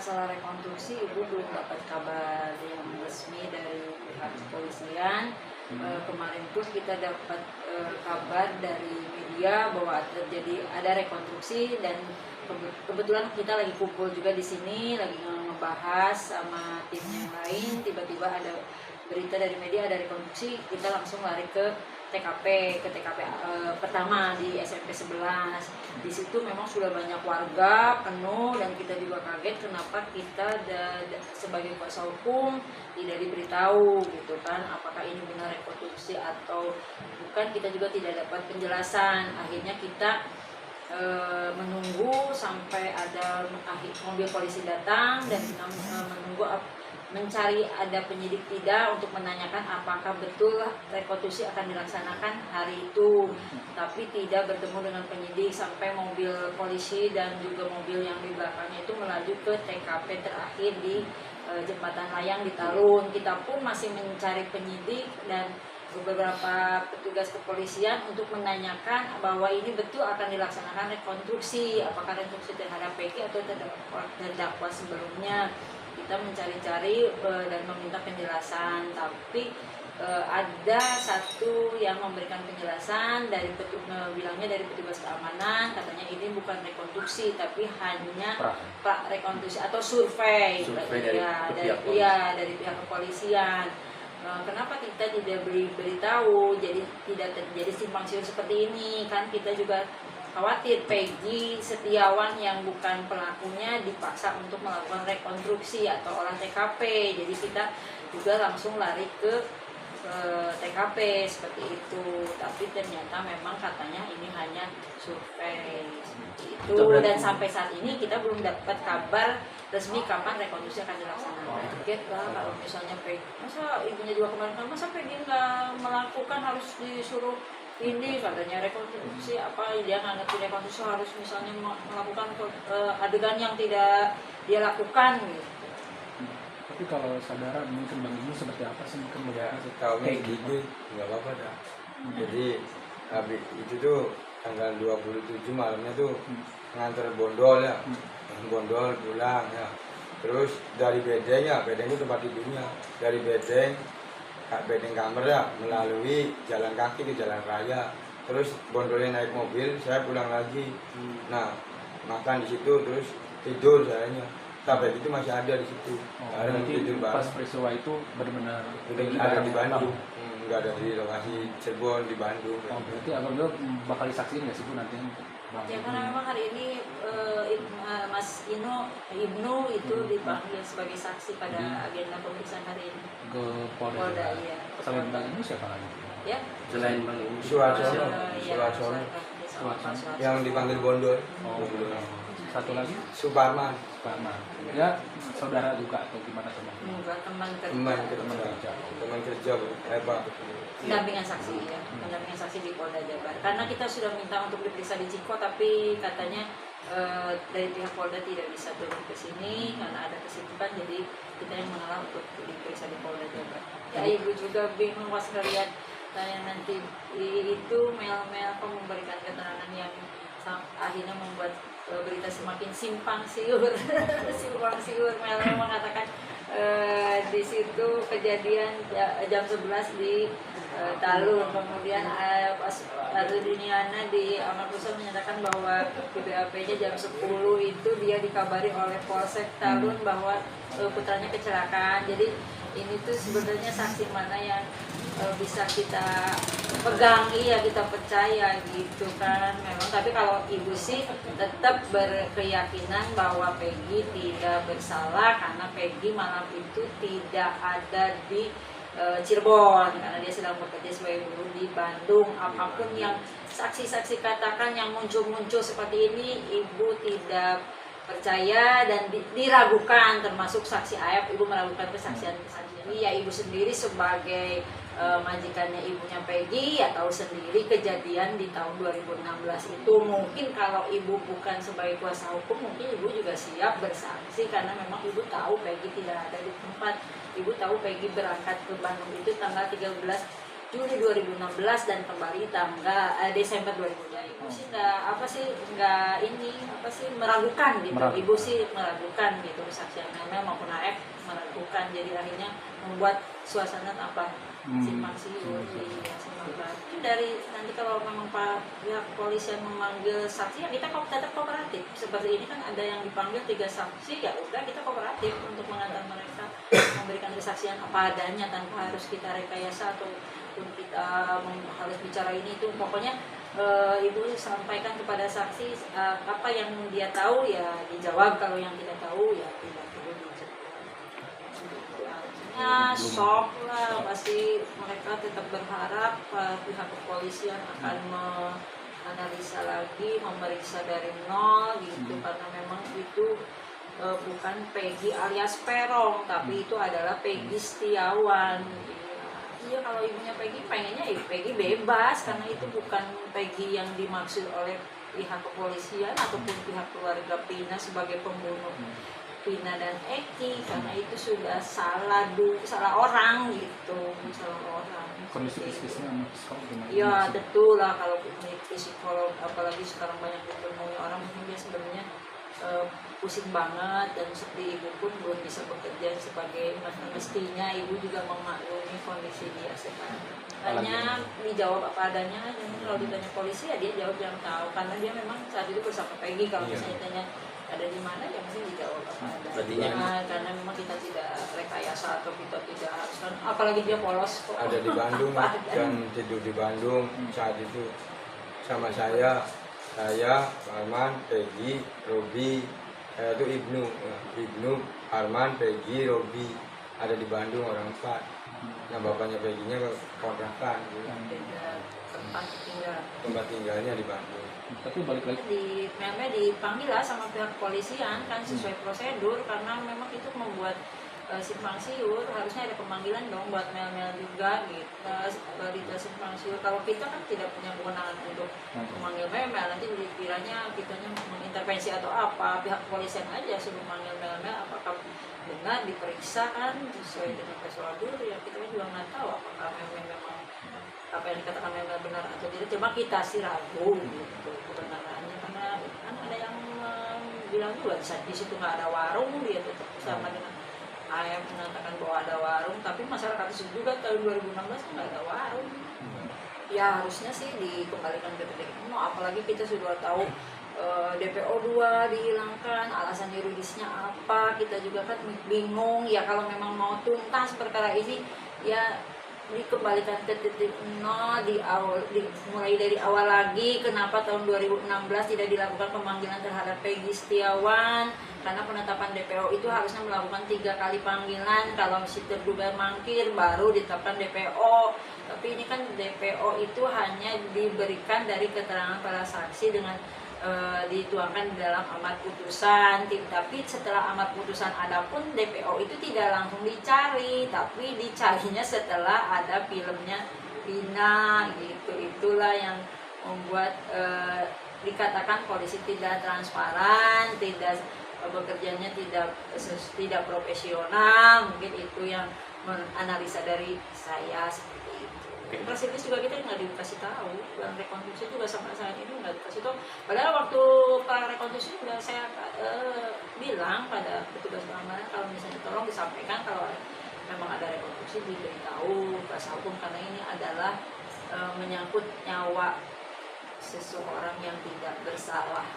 masalah rekonstruksi, Ibu belum dapat kabar yang resmi dari pihak kepolisian. Kemarin pun kita dapat kabar dari media bahwa ada rekonstruksi, dan kebetulan kita lagi kumpul juga di sini, lagi ngebahas sama tim yang lain. Tiba-tiba ada berita dari media ada rekonstruksi, kita langsung lari ke TKP pertama di SMP 11. Di situ memang sudah banyak warga penuh, dan kita juga kaget kenapa kita sebagai kuasa hukum tidak diberitahu gitu kan, apakah ini benar rekonstruksi atau bukan. Kita juga tidak dapat penjelasan. Akhirnya kita menunggu sampai ada mobil polisi datang, dan kita mencari ada penyidik tidak untuk menanyakan apakah betul rekonstruksi akan dilaksanakan hari itu, tapi tidak bertemu dengan penyidik sampai mobil polisi dan juga mobil yang di belakangnya itu melaju ke TKP terakhir di Jembatan Layang di Talun. Kita pun masih mencari penyidik dan beberapa petugas kepolisian untuk menanyakan bahwa ini betul akan dilaksanakan rekonstruksi, apakah rekonstruksi terhadap Peggy atau terdakwa sebelumnya. Kita mencari-cari dan meminta penjelasan, tapi ada satu yang memberikan penjelasan bilangnya dari petugas keamanan, katanya ini bukan rekonstruksi tapi hanya rekonstruksi atau survei dari pihak kepolisian. Kenapa kita tidak beritahu, jadi tidak terjadi simpang siur seperti ini kan? Kita juga khawatir Peggy Setiawan yang bukan pelakunya dipaksa untuk melakukan rekonstruksi atau olah TKP. Jadi kita juga langsung lari ke TKP seperti itu. Tapi ternyata memang katanya ini hanya survei seperti itu. Dan sampai saat ini kita belum dapat kabar resmi kapan rekonstruksi akan dilaksanakan. Kaget lah kalau misalnya Peggy, masa ibunya juga kemarin, masa Peggy nggak melakukan, harus disuruh ini katanya rekonstruksi apa, dia nggak ngerti rekonstruksi harus misalnya melakukan adegan yang tidak dia lakukan gitu. Tapi kalau saudara mungkin Bang Ibu seperti apa sih, mungkin ya tahunya gitu nggak apa-apa dah. Jadi habis itu tuh tanggal 27 malamnya tuh nganter bondol ya, bondol pulang ya. Terus dari bedeng itu tempat tidurnya, dari bedeng kamar ya, melalui jalan kaki ke jalan raya. Terus bondolnya naik mobil, saya pulang lagi. Nah, makan di situ, terus tidur sayanya. Sampai itu masih ada di situ. Jadi pas peristiwa itu benar-benar ada di Bandung. Enggak ada di lokasi Cirebon, di Bandung. Berarti Abang bakal disaksiin nggak sih Bu nanti? Ya karena memang hari ini Mas Ibnu itu dipanggil sebagai saksi pada agenda pemeriksaan hari ini ke Polda. Iya. Selain Bang Ibnu siapa lagi? Ya. Selain Bang Ibnu, Suarsono yang dipanggil bondol. Satu lagi Suparman. Ya saudara juga atau gimana teman? Enggak, teman kerja Pak. Pendampingan saksi ya, pendampingan saksi di Polda Jabar. Karena kita sudah minta untuk diperiksa di Ciko, tapi katanya dari pihak Polda tidak bisa turun ke sini karena ada kesibukan, jadi kita yang mengalah untuk diperiksa di Polda Jabar. Ya Ibu juga bingung pas ngeliat saya nanti itu mel memberikan keterangan yang akhirnya membuat berita semakin simpang siur. Mel mengatakan di situ kejadian jam 11 di Talun, kemudian pas Duniana di Amal Pusat menyatakan bahwa di BAP-nya jam 10 itu dia dikabari oleh Polsek Talun bahwa putranya kecelakaan. Jadi ini tuh sebenarnya saksi mana yang bisa kita pegang, kita percaya gitu kan memang. Tapi kalau Ibu sih tetap berkeyakinan bahwa Peggy tidak bersalah karena Peggy malam itu tidak ada di Cirebon karena dia sedang bekerja sebagai buruh di Bandung. Apapun yang saksi-saksi katakan yang muncul-muncul seperti ini, Ibu tidak percaya dan diragukan, termasuk saksi Ayap. Ibu meragukan kesaksian ini. Ya Ibu sendiri sebagai majikannya ibunya Peggy ya tahu sendiri kejadian di tahun 2016 itu. Mungkin kalau Ibu bukan sebagai kuasa hukum, mungkin Ibu juga siap bersaksi karena memang Ibu tahu Peggy tidak ada di tempat. Ibu tahu Peggy berangkat ke Bandung itu tanggal 13 Juli 2016 dan kembali tanggal Desember 2020. Ibu sih meragukan gitu. Meragukan. Ibu sih meragukan gitu, kesaksian Mel maupun AF meragukan, jadi akhirnya membuat suasana tampak simpang siur. Iya, simpang siur. Itu dari nanti kalau memang pihak kepolisian memanggil saksi, ya kita tetap kooperatif. Seperti ini kan ada yang dipanggil 3 saksi, ya udah kita kooperatif untuk mengantar mereka memberikan kesaksian apa adanya tanpa harus kita rekayasa ataupun kita harus bicara ini itu. Pokoknya Ibu sampaikan kepada saksi apa yang dia tahu ya dijawab, kalau yang kita tahu ya tidak perlu dijawab. Shock lah, pasti mereka tetap berharap pihak kepolisian akan menganalisa lagi, memeriksa dari nol gitu, karena memang itu bukan Peggy alias Perong, tapi itu adalah Peggy Setiawan. Iya, kalau ibunya Peggy pengennya ya Peggy bebas, karena itu bukan Peggy yang dimaksud oleh pihak kepolisian ataupun pihak keluarga Pina sebagai pembunuh Pina dan Eki, karena itu sudah salah orang gitu, salah orang. Kondisi psikisnya sama psikolog gimana? Iya, betul lah, kalau psikolog apalagi sekarang banyak ditemui orang, mungkin dia sebenarnya pusing banget, dan seperti ibu pun belum bisa bekerja sebagai mestinya. Ibu juga memaklumi kondisi dia sekarang. Hanya dijawab apa adanya. Kalau ditanya polisi ya dia jawab yang tahu, karena dia memang saat itu bersama Peggy. Kalau misalnya ditanya ada di mana ya mesti dijawab apa adanya. Karena memang kita tidak rekayasa atau kita tidak harus, apalagi dia polos kok. Ada di Bandung dan tidur di Bandung saat itu sama saya, Arman, Peggy, Robi, saya itu Ibnu, Arman, Peggy, Robi, ada di Bandung orang 4. Nah bapaknya Peggy-nya ke kontrakan, tempat tinggalnya di Bandung. Tapi balik lagi Memang dipanggil lah sama pihak kepolisian kan sesuai prosedur, karena memang itu membuat simpang siur, harusnya ada pemanggilan dong buat Mel juga gitu. Berita simpang siur, kalau kita kan tidak punya kewenangan untuk memanggil Mel, nanti dikiranya kitanya mengintervensi atau apa. Pihak kepolisian aja suruh manggil Mel, apakah benar diperiksa kan sesuai dengan prosedur, ya kita juga nggak tahu apakah memang apa yang dikatakan Mel benar atau tidak. Cuma kita sih ragu gitu kebenarannya, karena kan ada yang bilang juga di situ nggak ada warung, dia tetap bersama dengan ayam mengatakan bahwa ada warung, tapi masyarakat itu juga tahun 2016 nggak ada warung. Ya harusnya sih dikembalikan ke titik nol, apalagi kita sudah tahu DPO 2 dihilangkan, alasan yuridisnya apa, kita juga kan bingung. Ya kalau memang mau tuntas perkara ini ya dikembalikan ke titik nol, mulai dari awal lagi. Kenapa tahun 2016 tidak dilakukan pemanggilan terhadap Peggy Setiawan? Karena penetapan DPO itu harusnya melakukan 3 kali panggilan, kalau si terduga mangkir baru ditetapkan DPO. Tapi ini kan DPO itu hanya diberikan dari keterangan para saksi dengan dituangkan di dalam amar putusan. Tapi setelah amar putusan ada pun DPO itu tidak langsung dicari, tapi dicarinya setelah ada filmnya Pina gitu. Itulah yang membuat dikatakan polisi tidak transparan, tidak bekerjanya tidak profesional. Mungkin itu yang menganalisa dari saya seperti itu. Resilis juga kita nggak dikasih tahu, dan rekonstruksi juga sampai saat ini nggak dikasih tahu. Padahal waktu rekonstruksi juga saya bilang pada petugas pengamanan, kalau misalnya tolong disampaikan kalau memang ada rekonstruksi diberitahu kuasa hukum, karena ini adalah menyangkut nyawa seseorang yang tidak bersalah.